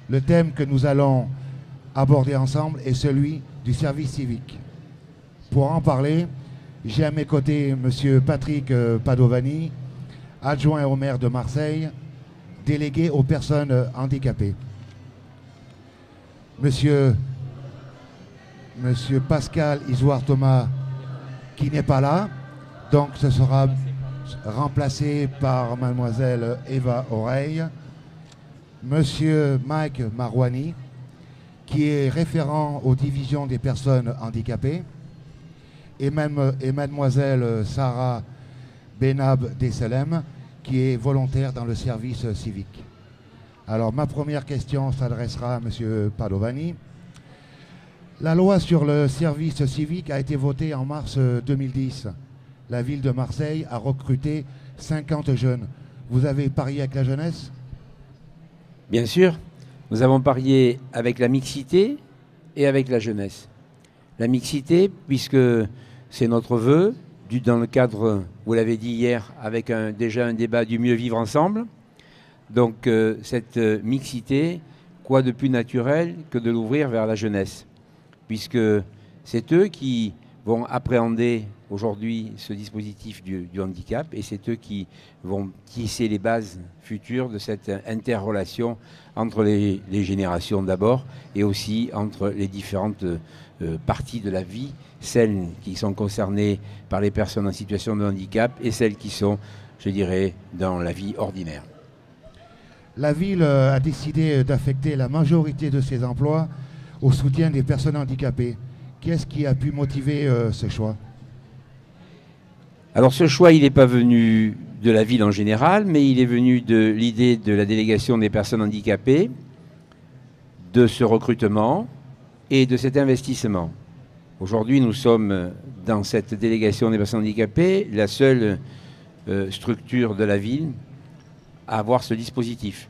Le thème que nous allons aborder ensemble est celui du service civique. Pour en parler, j'ai à mes côtés M. Patrick Padovani, adjoint au maire de Marseille, délégué aux personnes handicapées. Monsieur Pascal Isoire-Thomas, qui n'est pas là, donc ce sera remplacé par mademoiselle Eva Oreille. Monsieur Mike Marouani, qui est référent aux divisions des personnes handicapées, et mademoiselle Sarah Benab Desselem, qui est volontaire dans le service civique. Alors, ma première question s'adressera à monsieur Padovani. La loi sur le service civique a été votée en mars 2010. La ville de Marseille a recruté 50 jeunes. Vous avez parié avec la jeunesse ? Bien sûr, nous avons parié avec la mixité et avec la jeunesse. La mixité, puisque c'est notre vœu, dans le cadre, vous l'avez dit hier, avec déjà un débat du mieux vivre ensemble. Donc cette mixité, quoi de plus naturel que de l'ouvrir vers la jeunesse, puisque c'est eux qui vont appréhender aujourd'hui ce dispositif du handicap, et c'est eux qui vont tisser les bases futures de cette interrelation entre les générations d'abord, et aussi entre les différentes parties de la vie, celles qui sont concernées par les personnes en situation de handicap et celles qui sont, je dirais, dans la vie ordinaire. La ville a décidé d'affecter la majorité de ses emplois au soutien des personnes handicapées. Qu'est-ce qui a pu motiver ce choix ? Alors ce choix, il n'est pas venu de la ville en général, mais il est venu de l'idée de la délégation des personnes handicapées, de ce recrutement et de cet investissement. Aujourd'hui, nous sommes dans cette délégation des personnes handicapées, la seule structure de la ville à avoir ce dispositif.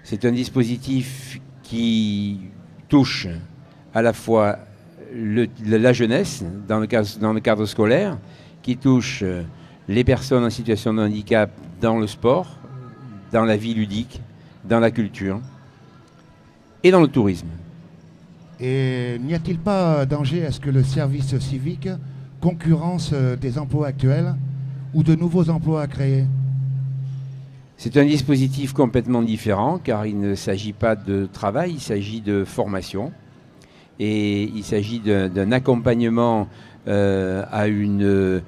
C'est un dispositif qui touche à la fois la jeunesse dans le cadre scolaire, qui touche les personnes en situation de handicap dans le sport, dans la vie ludique, dans la culture et dans le tourisme. Et n'y a-t-il pas danger à ce que le service civique concurrence des emplois actuels ou de nouveaux emplois à créer ? C'est un dispositif complètement différent car il ne s'agit pas de travail, il s'agit de formation. Et il s'agit d'un accompagnement à ce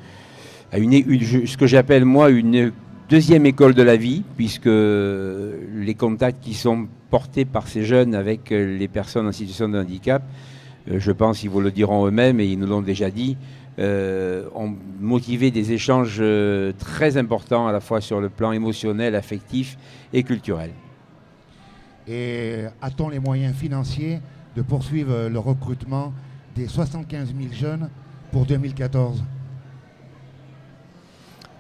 que j'appelle moi une deuxième école de la vie, puisque les contacts qui sont portés par ces jeunes avec les personnes en situation de handicap, je pense qu'ils vous le diront eux-mêmes et ils nous l'ont déjà dit, ont motivé des échanges très importants à la fois sur le plan émotionnel, affectif et culturel. Et a-t-on les moyens financiers de poursuivre le recrutement des 75 000 jeunes pour 2014.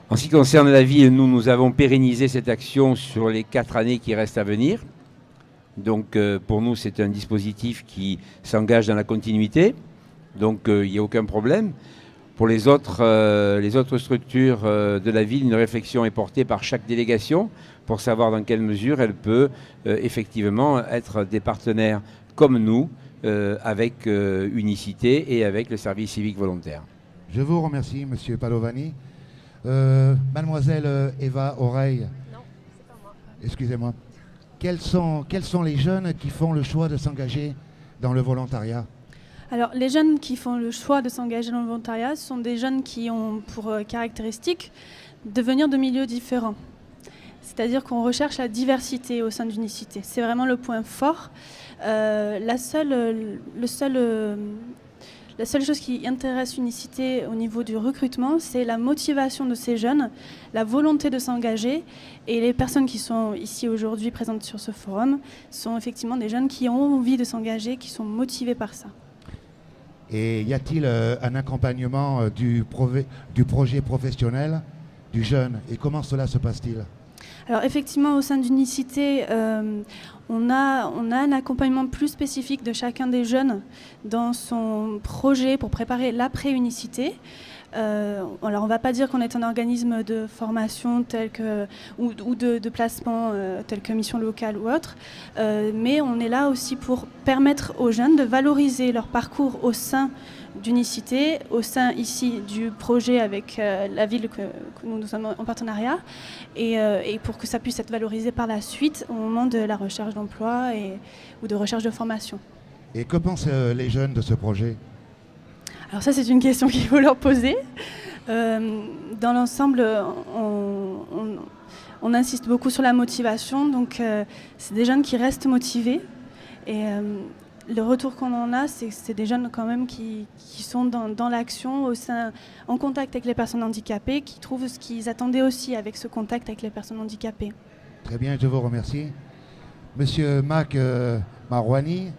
En ce qui concerne la ville, nous avons pérennisé cette action sur les 4 années qui restent à venir. Donc pour nous, c'est un dispositif qui s'engage dans la continuité. Donc il n'y a aucun problème. Pour les autres structures de la ville, une réflexion est portée par chaque délégation pour savoir dans quelle mesure elle peut effectivement être des partenaires comme nous, avec Unicité et avec le service civique volontaire. Je vous remercie, Monsieur Padovani. Mademoiselle Eva Oreille. Non, c'est pas moi. Excusez-moi. Quels sont les jeunes qui font le choix de s'engager dans le volontariat ? Alors, les jeunes qui font le choix de s'engager dans le volontariat sont des jeunes qui ont pour caractéristique de venir de milieux différents. C'est-à-dire qu'on recherche la diversité au sein d'Unicité. C'est vraiment le point fort. La seule chose qui intéresse Unicité au niveau du recrutement, c'est la motivation de ces jeunes, la volonté de s'engager. Et les personnes qui sont ici aujourd'hui présentes sur ce forum sont effectivement des jeunes qui ont envie de s'engager, qui sont motivés par ça. Et y a-t-il un accompagnement du projet professionnel du jeune ? Et comment cela se passe-t-il ? Alors effectivement, au sein d'Unicité, on a un accompagnement plus spécifique de chacun des jeunes dans son projet pour préparer l'après-Unicité. Alors on ne va pas dire qu'on est un organisme de formation ou de placement tel que Mission Locale ou autre, mais on est là aussi pour permettre aux jeunes de valoriser leur parcours au sein d'Unicité, au sein ici du projet avec la ville que nous sommes en partenariat, et pour que ça puisse être valorisé par la suite au moment de la recherche d'emploi ou de recherche de formation. Et que pensent les jeunes de ce projet ? Alors ça, c'est une question qu'il faut leur poser. Dans l'ensemble, on insiste beaucoup sur la motivation, donc c'est des jeunes qui restent motivés. Et le retour qu'on en a, c'est des jeunes quand même qui sont dans l'action, en contact avec les personnes handicapées, qui trouvent ce qu'ils attendaient aussi avec ce contact avec les personnes handicapées. Très bien, je vous remercie. Monsieur Mac Marouani,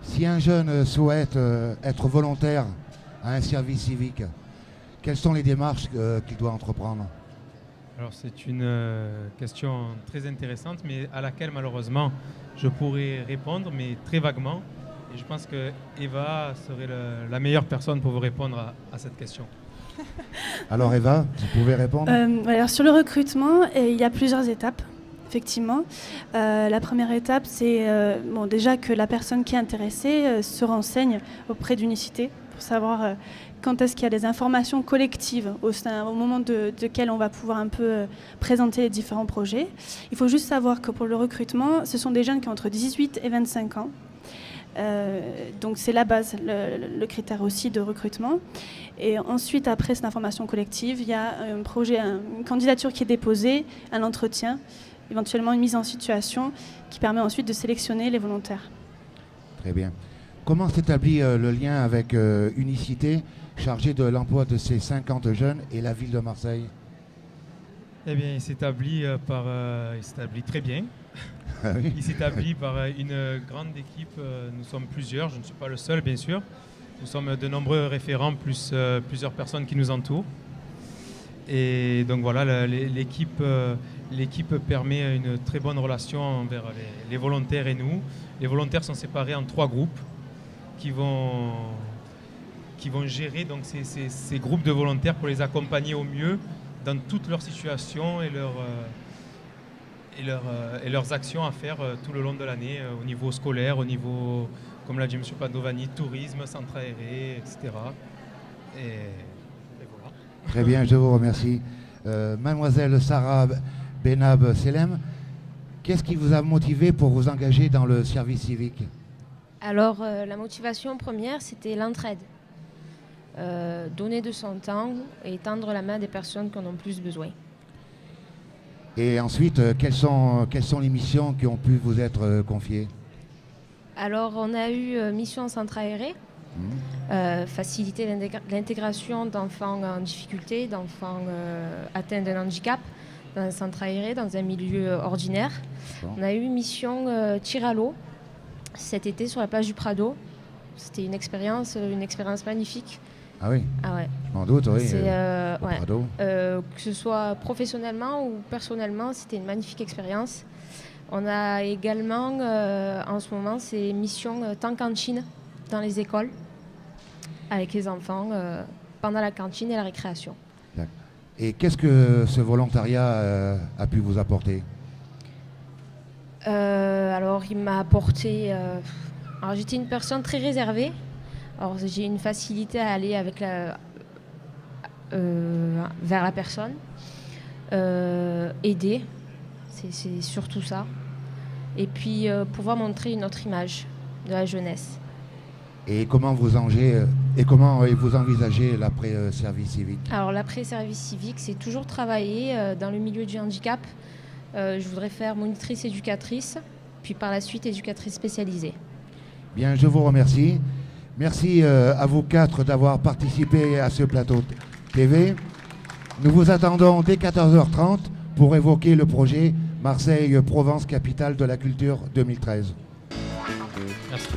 si un jeune souhaite être volontaire à un service civique, quelles sont les démarches qu'il doit entreprendre ? Alors c'est une question très intéressante, mais à laquelle malheureusement je pourrais répondre, mais très vaguement. Et je pense que Eva serait la meilleure personne pour vous répondre à cette question. Alors Eva, vous pouvez répondre ? Alors sur le recrutement, il y a plusieurs étapes. Effectivement, la première étape, c'est déjà que la personne qui est intéressée se renseigne auprès d'Unicité pour savoir quand est-ce qu'il y a des informations collectives au moment de quel on va pouvoir un peu présenter les différents projets. Il faut juste savoir que pour le recrutement, ce sont des jeunes qui ont entre 18 et 25 ans. Donc c'est la base, le critère aussi de recrutement. Et ensuite, après cette information collective, il y a un projet, une candidature qui est déposée, un entretien, éventuellement une mise en situation qui permet ensuite de sélectionner les volontaires. Très bien. Comment s'établit le lien avec Unicité, chargée de l'emploi de ces 50 jeunes, et la ville de Marseille ? Eh bien, il s'établit très bien. Ah oui. Il s'établit par une grande équipe. Nous sommes plusieurs, je ne suis pas le seul, bien sûr. Nous sommes de nombreux référents, plus plusieurs personnes qui nous entourent. Et donc voilà, l'équipe permet une très bonne relation envers les volontaires et nous. Les volontaires sont séparés en 3 groupes qui vont gérer donc ces groupes de volontaires pour les accompagner au mieux dans toutes leurs situations et leurs actions à faire tout le long de l'année, au niveau scolaire, au niveau, comme l'a dit M. Padovani, tourisme, centre aéré, etc. Et voilà. Très bien, je vous remercie. Mademoiselle Sarah Benab Selem, qu'est-ce qui vous a motivé pour vous engager dans le service civique ? Alors, la motivation première, c'était l'entraide. Donner de son temps et tendre la main des personnes qui en ont plus besoin. Et ensuite, quelles sont les missions qui ont pu vous être confiées ? Alors, on a eu mission centre aéré, faciliter l'intégration d'enfants en difficulté, d'enfants atteints d'un handicap dans un centre aéré, dans un milieu ordinaire. Bon. On a eu mission tir à l'eau cet été sur la plage du Prado. C'était une expérience magnifique. Ah oui. Ah ouais. Je m'en doute, oui. Ouais. Que ce soit professionnellement ou personnellement, c'était une magnifique expérience. On a également, en ce moment, ces missions temps cantine dans les écoles, avec les enfants, pendant la cantine et la récréation. D'accord. Et qu'est-ce que ce volontariat a pu vous apporter ? Alors, il m'a apporté... alors, j'étais une personne très réservée. Alors, j'ai une facilité à aller vers la personne, aider, c'est surtout ça. Et puis, pouvoir montrer une autre image de la jeunesse. Et comment vous envisagez l'après-service civique ? Alors, l'après-service civique, c'est toujours travailler dans le milieu du handicap. Je voudrais faire monitrice éducatrice, puis par la suite éducatrice spécialisée. Bien, je vous remercie. Merci à vous 4 d'avoir participé à ce plateau TV. Nous vous attendons dès 14h30 pour évoquer le projet Marseille-Provence, capitale de la culture 2013. Merci.